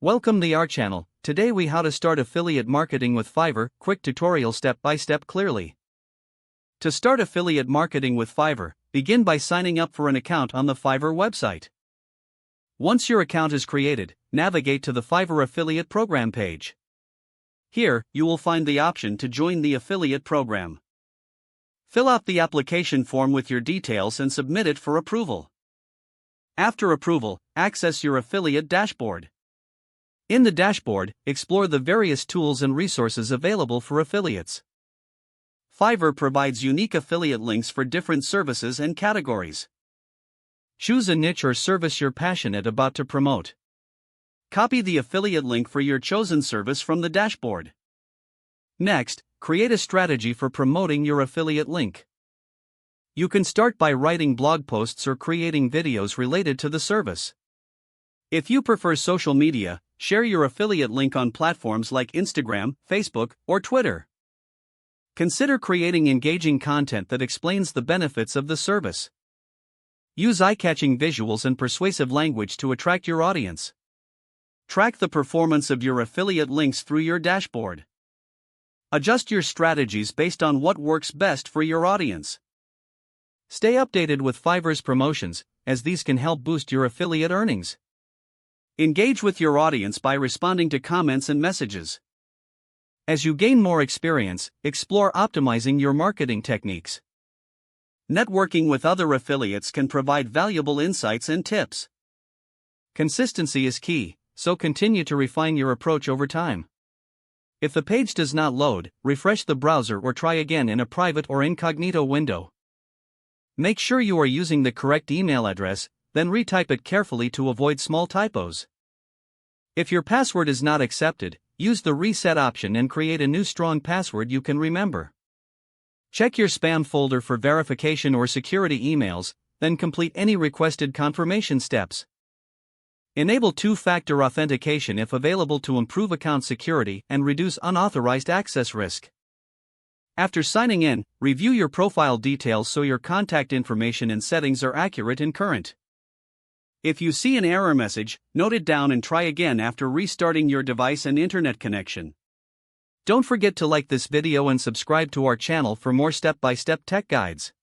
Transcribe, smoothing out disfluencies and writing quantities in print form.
Welcome to our channel. Today we how to start affiliate marketing with Fiverr, quick tutorial step by step clearly. To start affiliate marketing with Fiverr, begin by signing up for an account on the Fiverr website. Once your account is created, navigate to the Fiverr affiliate program page. Here, you will find the option to join the affiliate program. Fill out the application form with your details and submit it for approval. After approval, access your affiliate dashboard. In the dashboard, explore the various tools and resources available for affiliates. Fiverr provides unique affiliate links for different services and categories. Choose a niche or service you're passionate about to promote. Copy the affiliate link for your chosen service from the dashboard. Next, create a strategy for promoting your affiliate link. You can start by writing blog posts or creating videos related to the service. If you prefer social media, share your affiliate link on platforms like Instagram, Facebook, or Twitter. Consider creating engaging content that explains the benefits of the service. Use eye-catching visuals and persuasive language to attract your audience. Track the performance of your affiliate links through your dashboard. Adjust your strategies based on what works best for your audience. Stay updated with Fiverr's promotions, as these can help boost your affiliate earnings. Engage with your audience by responding to comments and messages. As you gain more experience, explore optimizing your marketing techniques. Networking with other affiliates can provide valuable insights and tips. Consistency is key, so continue to refine your approach over time. If the page does not load, refresh the browser or try again in a private or incognito window. Make sure you are using the correct email address, then retype it carefully to avoid small typos. If your password is not accepted, use the reset option and create a new strong password you can remember. Check your spam folder for verification or security emails, then complete any requested confirmation steps. Enable two-factor authentication if available to improve account security and reduce unauthorized access risk. After signing in, review your profile details so your contact information and settings are accurate and current. If you see an error message, note it down and try again after restarting your device and internet connection. Don't forget to like this video and subscribe to our channel for more step-by-step tech guides.